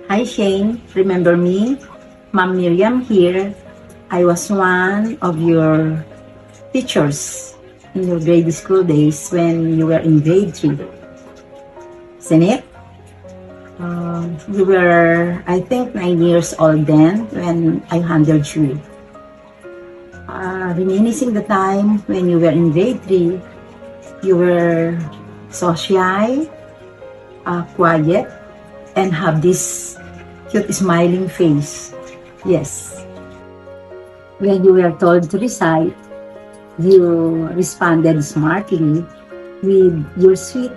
Hi Shane, remember me? Ma'am Miriam here. I was one of your teachers in your grade school days when you were in grade 3. Isn't it? You were, I think, 9 years old then when I handled you. Reminiscing the time when you were in grade 3, you were so shy, quiet, and have this cute smiling face. Yes. When you were told to recite, you responded smartly with your sweet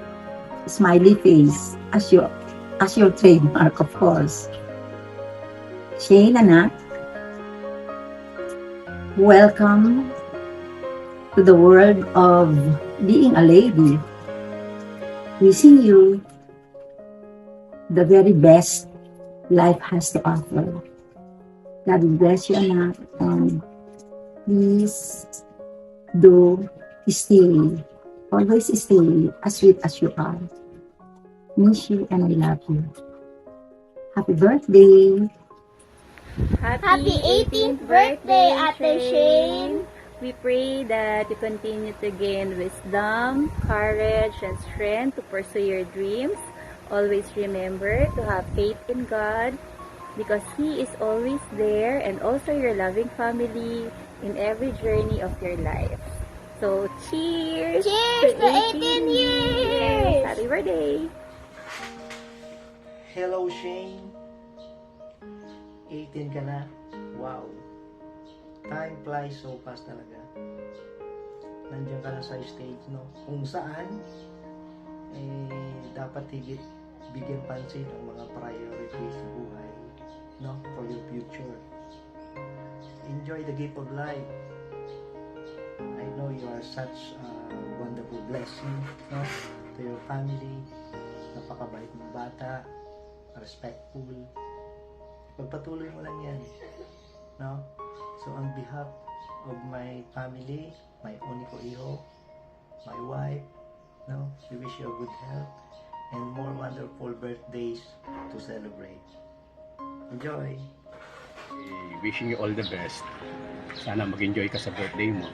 smiley face as your trademark, of course. Shane, anak, welcome to the world of being a lady. Wishing you the very best life has to offer. God bless you, anak, and please do always stay as sweet as you are. Miss you and I love you. Happy birthday! Happy 18th birthday, Ate Shane! We pray that you continue to gain wisdom, courage, and strength to pursue your dreams. Always remember to have faith in God because He is always there, and also your loving family in every journey of your life. So, cheers! Cheers to 18 years! Happy birthday! Hello, Shane. 18 ka na? Wow. Time flies so fast talaga. Nandiyan ka na sa stage, no? Kung saan, dapat higit bigyan pansin ang mga priorities sa buhay, no? For your future. Enjoy the gift of life. I know you are such a wonderful blessing, no? To your family. Napakabait mong bata. Respectful. Pagpatuloy mo lang yan, no? So on behalf of my family, my only ko iho, my wife, no, we wish you a good health and more wonderful birthdays to celebrate. Enjoy! Wishing you all the best. Sana mag-enjoy ka sa birthday mo.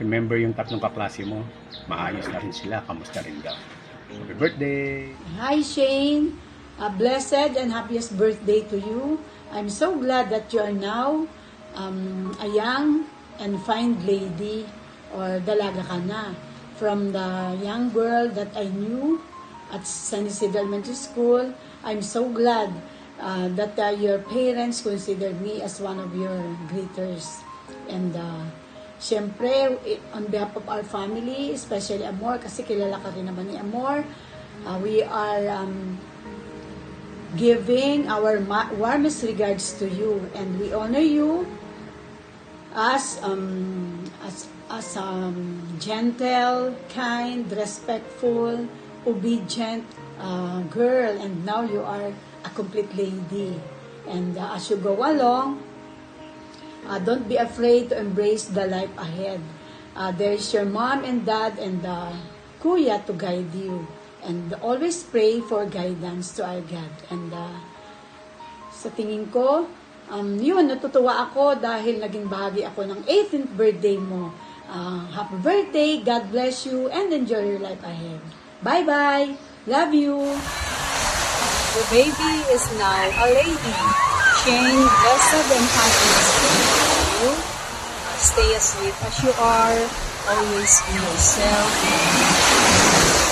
Remember yung tatlong kaklase mo, maayos na rin sila, kamusta rin daw. Happy birthday! Hi Shane! A blessed and happiest birthday to you. I'm so glad that you are now a young and fine lady, or dalaga ka na. From the young girl that I knew at San Isidro Elementary School, I'm so glad that your parents considered me as one of your greeters. And syempre, on behalf of our family, especially Amor, kasi kilala ka rin naman ni Amor, we are giving our warmest regards to you, and we honor you as gentle, kind, respectful, obedient girl, and now you are a complete lady. And as you go along, don't be afraid to embrace the life ahead. There is your mom and dad and kuya to guide you. And always pray for guidance to our God. And sa tingin ko, yun, natutuwa ako dahil naging bahagi ako ng 18th birthday mo. Happy birthday, God bless you, and enjoy your life ahead. Bye-bye! Love you! The baby is now a lady. Shane, blessed and happiness to you. Stay as sweet as you are. Always be yourself.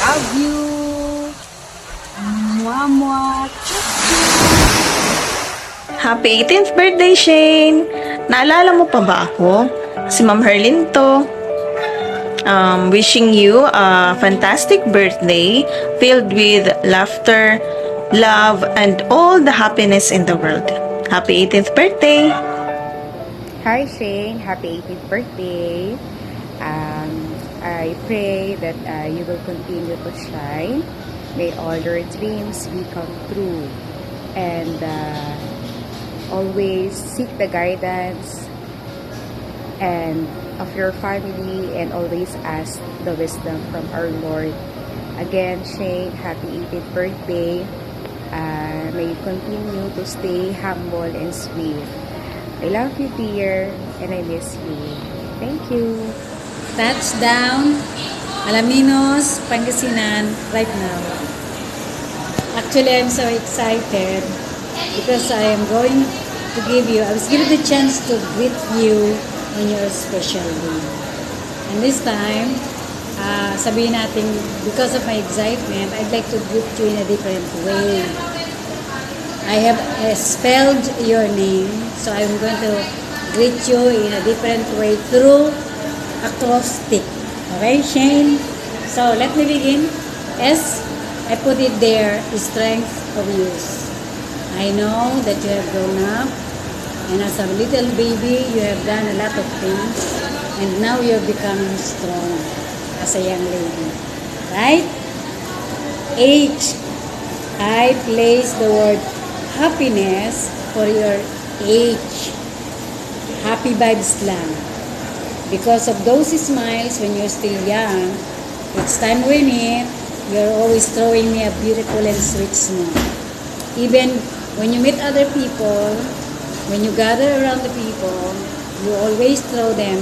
Love you. Mwah, Happy 18th birthday, Shane! Naalala mo pa ba ako? Si Ma'am Herlin to. Wishing you a fantastic birthday filled with laughter, love, and all the happiness in the world. Happy 18th birthday! Hi Shane, happy 18th birthday. I pray that you will continue to shine. May all your dreams become true. And always seek the guidance and of your family, and always ask the wisdom from our Lord. Again, Shane, happy 18th birthday. May you continue to stay humble and sweet. I love you, dear, and I miss you. Thank you. Touchdown, Alaminos, Pangasinan, right now. Actually, I'm so excited because I was given the chance to greet you on your special day. And this time, sabihin natin, because of my excitement, I'd like to greet you in a different way. I have spelled your name, so I'm going to greet you in a different way through acrostic. Okay, Shane? So, let me begin. S, I put it there, strength of use. I know that you have grown up, and as a little baby, you have done a lot of things, and now you're becoming strong as a young lady. Right? H, I place the word happiness for your age. Happy vibes lang. Because of those smiles when you're still young, each time we meet, you're always throwing me a beautiful and sweet smile. Even when you meet other people, when you gather around the people, you always throw them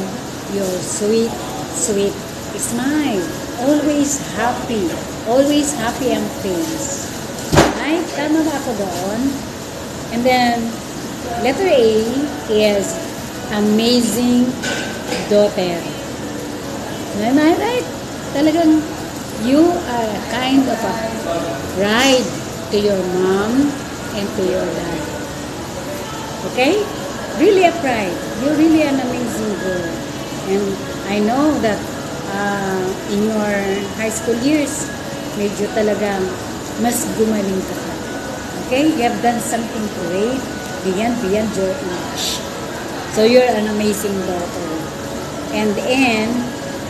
your sweet, sweet smile. Always happy ang face. Right? Tama ba ako doon? And then, letter A is amazing daughter. Am I right? Talagang you are a kind of a pride to your mom and to your dad. Okay? Really a pride. You're really an amazing girl. And I know that in your high school years, medyo talagang mas gumaling ka pa. Okay? You have done something great beyond your age. So you're an amazing daughter. And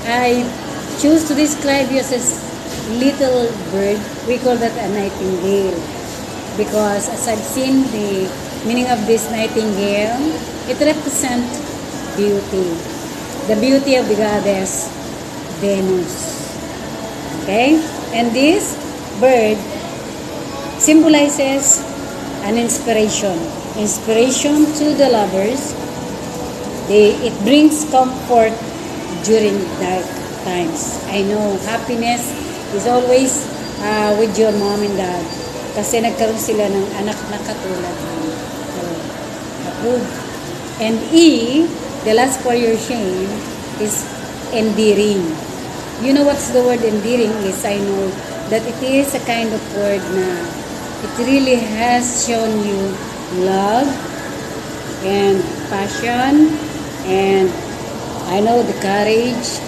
I choose to describe you as a little bird. We call that a nightingale. Because as I've seen the meaning of this nightingale, it represents beauty. The beauty of the goddess Venus. Okay? And this bird symbolizes an inspiration. Inspiration to the lovers. It brings comfort during dark times. I know happiness is always with your mom and dad kasi nagkaroon sila ng anak na katulad mo. Approved. And E, the last for your shame, is endearing. You know what's the word endearing is? I know that it is a kind of word na it really has shown you love and passion, and I know the courage,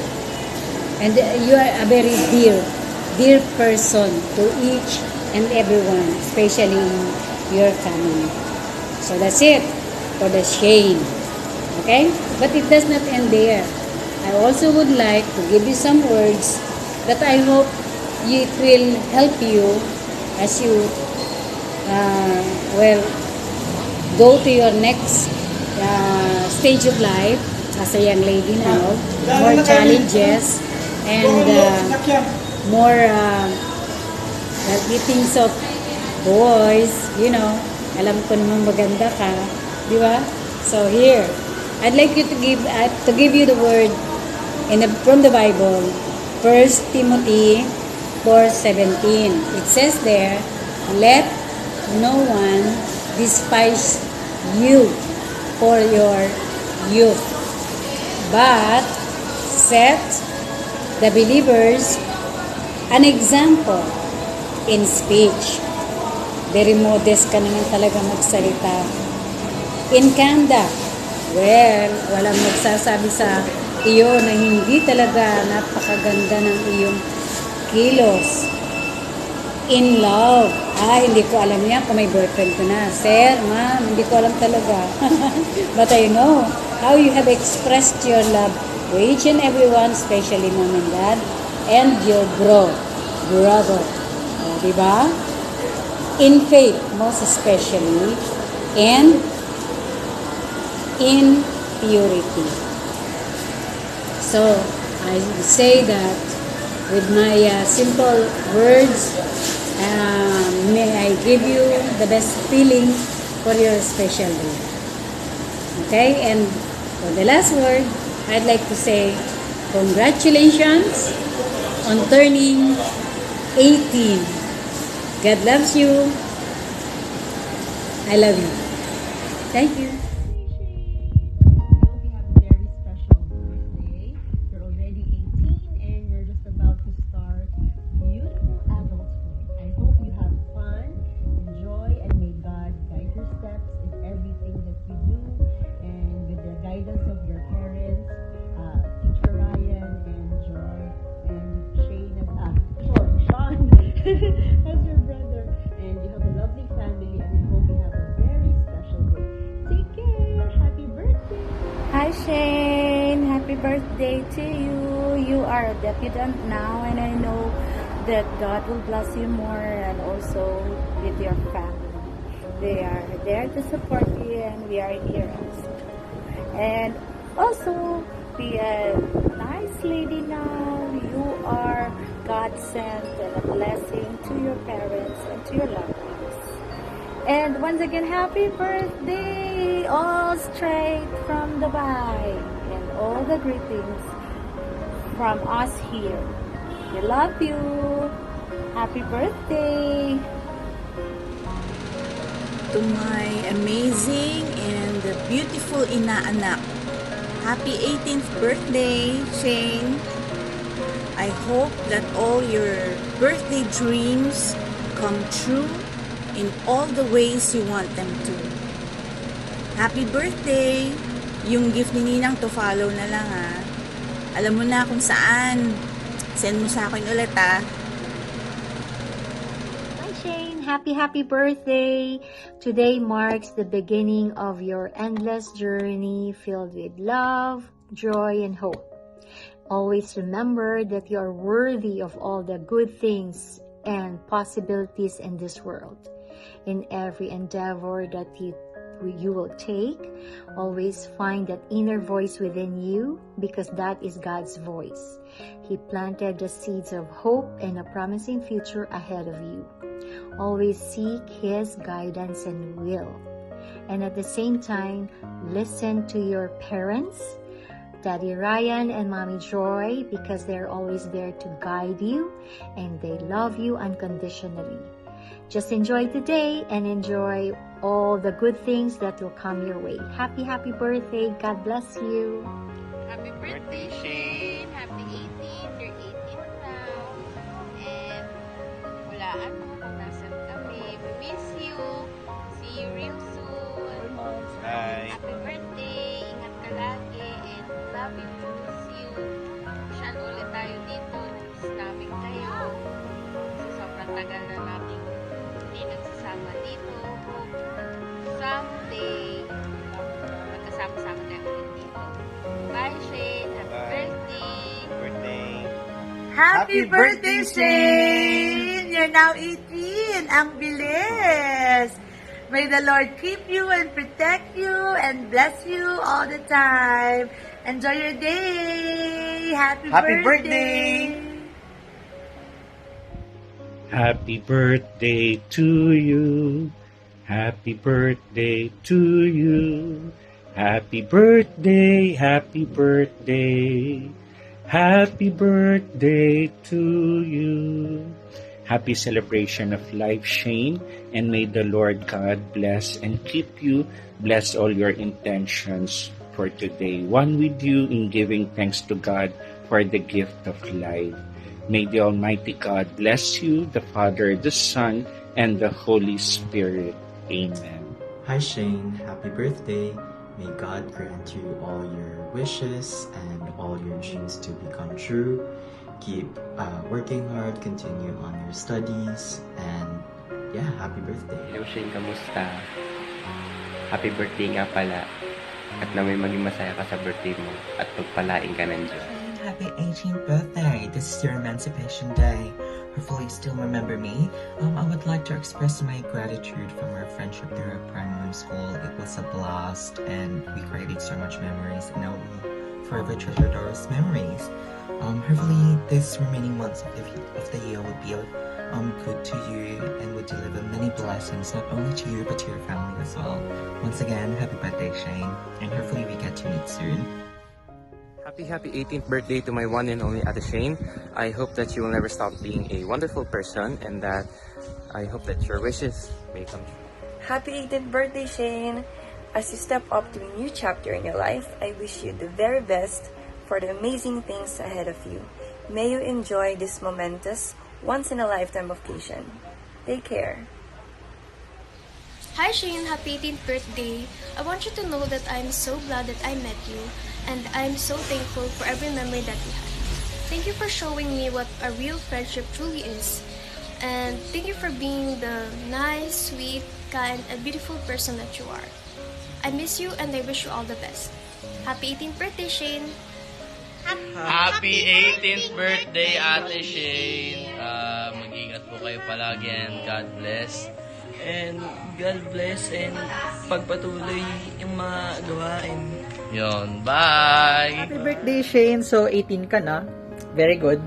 and you are a very dear person to each and everyone, especially your family. So that's it for the shame. Okay? But it does not end there. I also would like to give you some words that I hope it will help you as you go to your next stage of life as a young lady now. More challenges and more meetings of boys, you know. Alam ko naman maganda ka, di ba? So here, I'd like you to give you the word from the Bible, 1 Timothy 4:17. It says there, let no one despise you for your youth, but set the believers an example in speech. Very modest ka naman talaga magsalita. In conduct, well, walang magsasabi sa iyo na hindi talaga napakaganda ng iyong kilos. In love, hindi ko alam yan kung may boyfriend ko na. Sir, ma'am, hindi ko alam talaga. But I know how you have expressed your love to each and everyone, especially mom and dad, and your brother. Diba? In faith, most especially, and in purity. So, I say that with my simple words, May I give you the best feeling for your special day. Okay, and for the last word, I'd like to say congratulations on turning 18. God loves you. I love you. Thank you. hope you have a very special birthday. You're already 18 and you're just about to start beautiful adulthood. I hope you have fun, enjoy, and may God guide your steps in everything that you do. And with the guidance of your parents, Teacher Ryan and Joy and Shane Sean as your brother. And you have a lovely family and I hope you have a very special day. Take care. Happy birthday. Hi Shane, happy birthday to you. You are a deputant now and I know that God will bless you more and also with your family. They are there to support you and we are here also. And also be a nice lady now. You are God sent and a blessing to your parents and to your loved ones. And once again, happy birthday, all straight from Dubai, and all the greetings from us here. We love you. Happy birthday. To my amazing and beautiful inaanak, happy 18th birthday, Shane. I hope that all your birthday dreams come true in all the ways you want them to. Happy birthday! Yung gift ni Ninang to follow na lang ha. Alam mo na kung saan. Send mo sa akin ulit ha. Hi Shane, happy birthday! Today marks the beginning of your endless journey filled with love, joy, and hope. Always remember that you are worthy of all the good things and possibilities in this world. In every endeavor that you will take, always find that inner voice within you because that is God's voice. He planted the seeds of hope and a promising future ahead of you. Always seek His guidance and will. And at the same time, listen to your parents, Daddy Ryan and Mommy Joy, because they're always there to guide you and they love you unconditionally. Just enjoy today and enjoy all the good things that will come your way. Happy birthday. God bless you. Happy birthday, Shane! Happy 18th! You're 18 now. And hulaan mo kung nasan kami. We miss you. See you real soon. Bye! Happy birthday! Ingat ka lagi. And love you. Miss you. Masyal ulit tayo dito. Miss namin kayo. Kasi sobrang tagal na namin hindi nagsasama dito. Hope someday magkasama-sama tayo ulit dito. Bye, Shane. Happy birthday. Happy birthday, Shane! You're now 18. Ang bilis! May the Lord keep you and protect you and bless you all the time. Enjoy your day! Happy birthday! Happy birthday to you. Happy birthday to you. Happy birthday, happy birthday. Happy birthday to you. Happy celebration of life, Shane, and may the Lord God bless and keep you, bless all your intentions for today. One with you in giving thanks to God for the gift of life. May the Almighty God bless you, the Father, the Son, and the Holy Spirit. Amen. Hi Shane, happy birthday. May God grant you all your wishes and all your dreams to become true. Keep working hard, continue on your studies, and yeah, happy birthday. Hello Shane, kamusta? Happy birthday nga pala. At na may maging masaya ka sa birthday mo at pagpalain ka ng Diyos. Happy 18th birthday. This is your Emancipation Day. Hopefully you still remember me. I would like to express my gratitude from our friendship through our primary school. It was a blast and we created so much memories and I will forever treasure those memories. Hopefully this remaining months of the year would be good to you and would deliver many blessings, not only to you, but to your family as well. Once again, happy birthday, Shane, and hopefully we get to meet soon. Happy 18th birthday to my one and only Ate Shane. I hope that you will never stop being a wonderful person, and that I hope that your wishes may come true. Happy 18th birthday, Shane! As you step up to a new chapter in your life, I wish you the very best for the amazing things ahead of you. May you enjoy this momentous, once-in-a-lifetime occasion. Take care. Hi Shane, happy 18th birthday. I want you to know that I'm so glad that I met you, and I'm so thankful for every memory that we had. Thank you for showing me what a real friendship truly is. And thank you for being the nice, sweet, kind, and beautiful person that you are. I miss you and I wish you all the best. Happy 18th birthday, Shane! Happy 18th birthday, Ate Shane! Mag-ingat po kayo palagi and God bless. And God bless and pagpatuloy yung mga gawain. Yun, bye! Happy birthday, Shane! So, 18 ka na. Very good.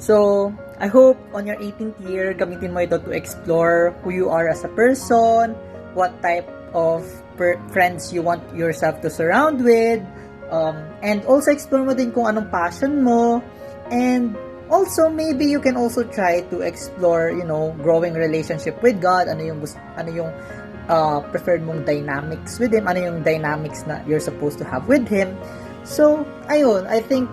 So, I hope on your 18th year, gamitin mo ito to explore who you are as a person, what type of friends you want yourself to surround with, and also explore mo din kung anong passion mo, and also maybe you can also try to explore, growing relationship with God, ano yung preferred mong dynamics with Him, ano yung dynamics na you're supposed to have with Him. So, ayun, I think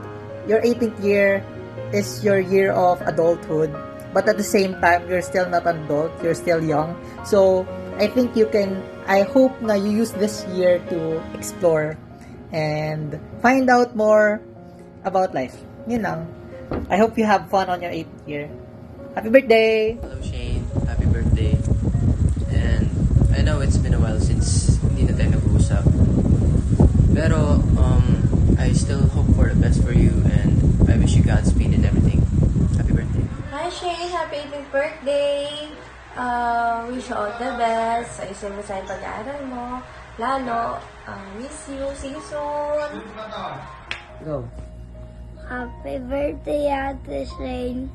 your 18th year is your year of adulthood, but at the same time, you're still not an adult, you're still young. So, I think I hope na you use this year to explore and find out more about life. Yun lang. I hope you have fun on your 8th year. Happy birthday! Hello Shane, happy birthday. And I know it's been a while since hindi na tayo nag-uusap. Pero I still hope for the best for you and I wish you Godspeed in everything. Happy birthday. Hi Shane, happy 18th birthday! Wish you all the best. Ayusin mo sa pag-aaral mo. Lalo, miss you. See you soon. Go. Happy birthday, Ate Shane.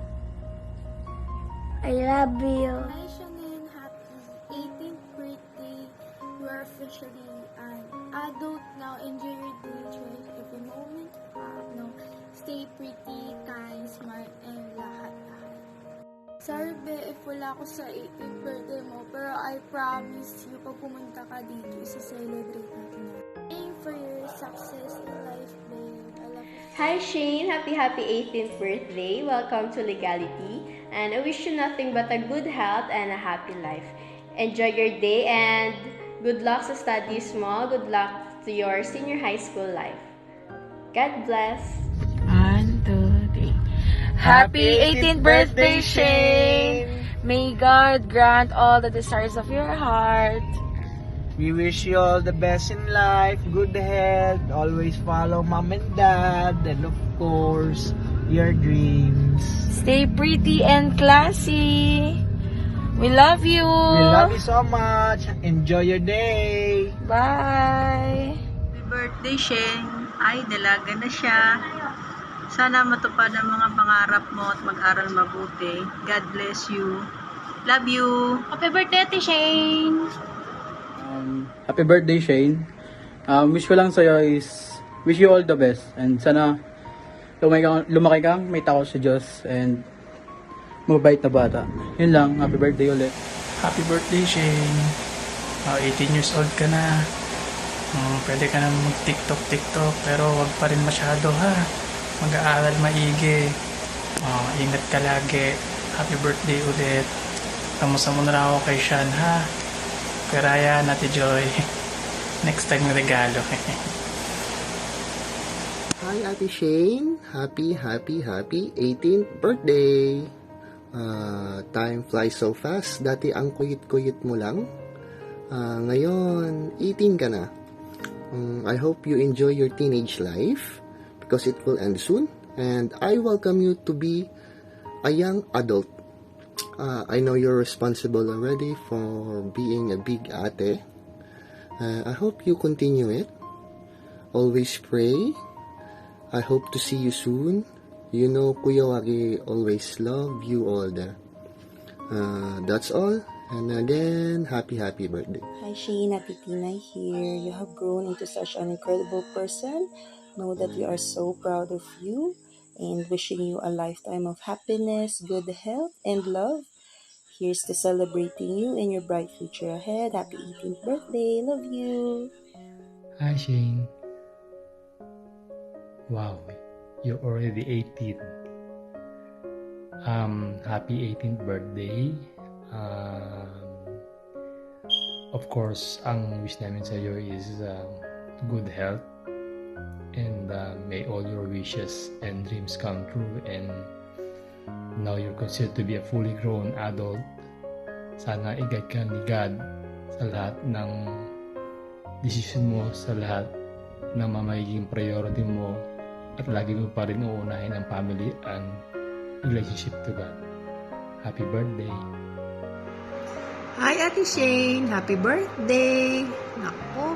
I love you. Hi Shanine, happy 18th birthday. You are officially an adult now. Enjoy your day, cherish every moment. Stay pretty, kind, smart, and lahat. Sorry be if wala ako sa 18th birthday mo, pero I promise you, pag pumunta ka dito, isa-celebrate natin yan. Aim for your success in life, babe. I love you. Hi Shane, happy 18th birthday. Welcome to Legality, and I wish you nothing but a good health and a happy life. Enjoy your day and good luck sa studies mo. Good luck to your senior high school life. God bless. 1, 2, 3. Happy 18th birthday, Shane! May God grant all the desires of your heart. We wish you all the best in life, good health, always follow mom and dad, and of course, your dreams. Stay pretty and classy. We love you. We love you so much. Enjoy your day. Bye. Happy birthday, Shane. Ay, dalaga na siya. Sana matupad ang mga pangarap mo at mag-aral mabuti. God bless you. Love you. Happy birthday, Ate Shane! Happy birthday, Shane. Wish ko lang sa'yo is, wish you all the best. And sana lumaki kang may takot sa Diyos and mabait na bata. Yun lang, happy birthday ulit. Happy birthday, Shane. 18 years old ka na. Pwede ka na mag-TikTok, pero wag pa rin masyado ha. Mag-aaral maigi. Ingat ka lagi. Happy birthday ulit. Kamusta mo na lang ako kay Sean ha. Karaya, Ate Joy. Next time yung regalo. Hi Ate Shane. Happy 18th birthday. Time flies so fast. Dati ang kuyit-kuyit mo lang. Ngayon, 18 ka na. I hope you enjoy your teenage life because it will end soon. And I welcome you to be a young adult. I know you're responsible already for being a big ate. I hope you continue it. Always pray. I hope to see you soon. You know, Kuya Wagi always love you all there. That's all. And again, happy birthday. Hi Shane, Ate Tina here. You have grown into such an incredible person. Know that we are so proud of you and wishing you a lifetime of happiness, good health, and love. Here's to celebrating you and your bright future ahead. Happy 18th birthday. Love you. Hi Shane. Wow, you're already 18. Happy 18th birthday. Of course, ang wish namin sa iyo is good health, and may all your wishes and dreams come true, and now you're considered to be a fully grown adult. Sana i-guide ka ni God sa lahat ng decision mo, sa lahat ng magiging priority mo, at lagi mo pa rin uunahin ang family and relationship to God. Happy birthday! Hi Ate Shane! Happy birthday! Naku,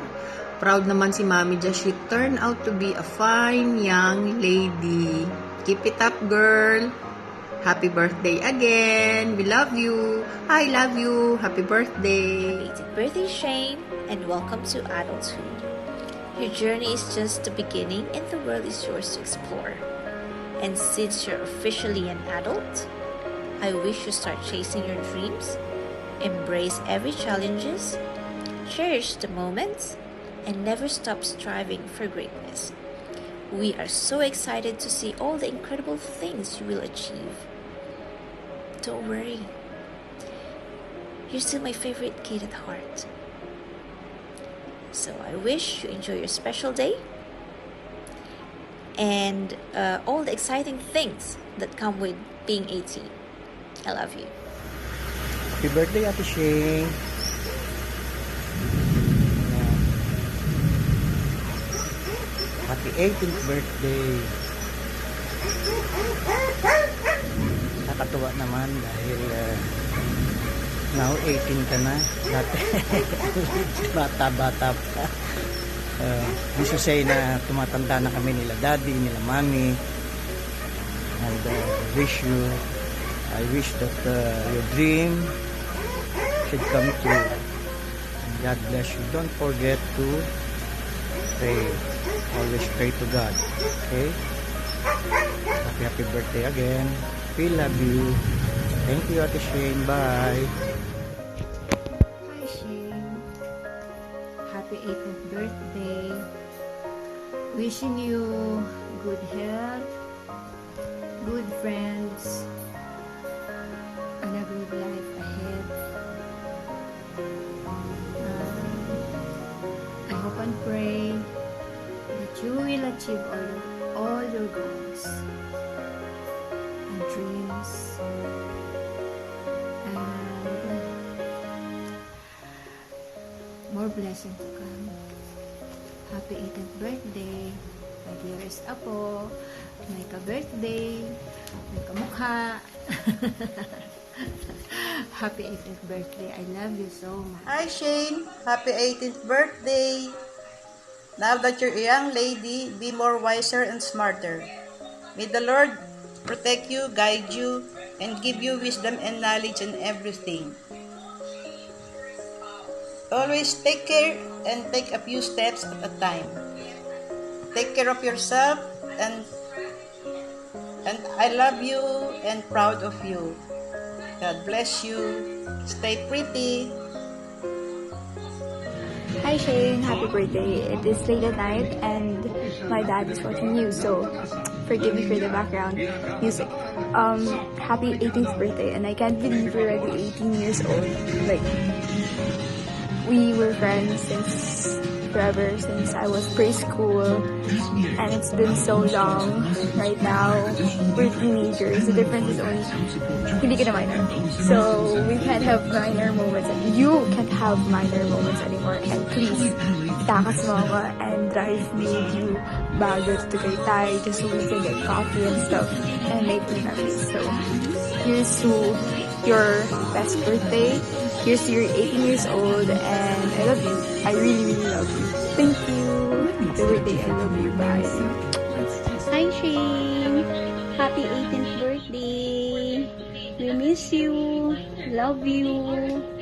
proud naman si Mami Jess. She turned out to be a fine young lady. Keep it up, girl! Happy birthday again! We love you! I love you! Happy birthday! Happy birthday, Shane, and welcome to adulthood. Your journey is just the beginning and the world is yours to explore. And since you're officially an adult, I wish you start chasing your dreams, embrace every challenges, cherish the moments, and never stop striving for greatness. We are so excited to see all the incredible things you will achieve. Don't worry. You're still my favorite kid at heart. So I wish you enjoy your special day and all the exciting things that come with being 18. I love you. Happy birthday, Ate Shane. Happy 18th birthday. Nakakatuwa naman dahil now 18 ka na. Dati bata-bata pa. Gusto say na tumatanda na kami nila daddy, nila mommy. And I wish that your dream should come true. And God bless you. Don't forget to pray. Always pray to God. Okay? Happy birthday again. We love you. Thank you, Ate Shane. Bye. Hi, Shane. Happy 18th birthday. Wishing you good health, good friends, and a good life ahead. I hope and pray that you will achieve all your goals and dreams, and more blessing to come. Happy 18th birthday, my dearest Apo. May ka-birthday, may kamukha. Happy 18th birthday. I love you so much. Hi Shane, happy 18th birthday. Now that you're a young lady, be more wiser and smarter. May the Lord protect you, guide you, and give you wisdom and knowledge in everything. Always take care and take a few steps at a time. Take care of yourself, and I love you and proud of you. God bless you. Stay pretty. Hi Shane, happy birthday. It is late at night and my dad is watching you, so forgive me for the background music. Happy 18th birthday, and I can't believe you're already 18 years old. Like, we were friends since forever, since I was preschool, and it's been so long. Right now, we're teenagers. The difference is only hindi ka na minor. So, we can't have minor moments, and you can't have minor moments anymore. And please, takas mo ako and drive me you Baguio to Tagaytay just so we can get coffee and stuff and make memories. So, here's to your best birthday. Here's to your 18 years old, and I love you. I really, really love you. Thank you. Happy birthday. I love you. Bye. Hi, Shane. Happy 18th birthday. We miss Miss you. Love you.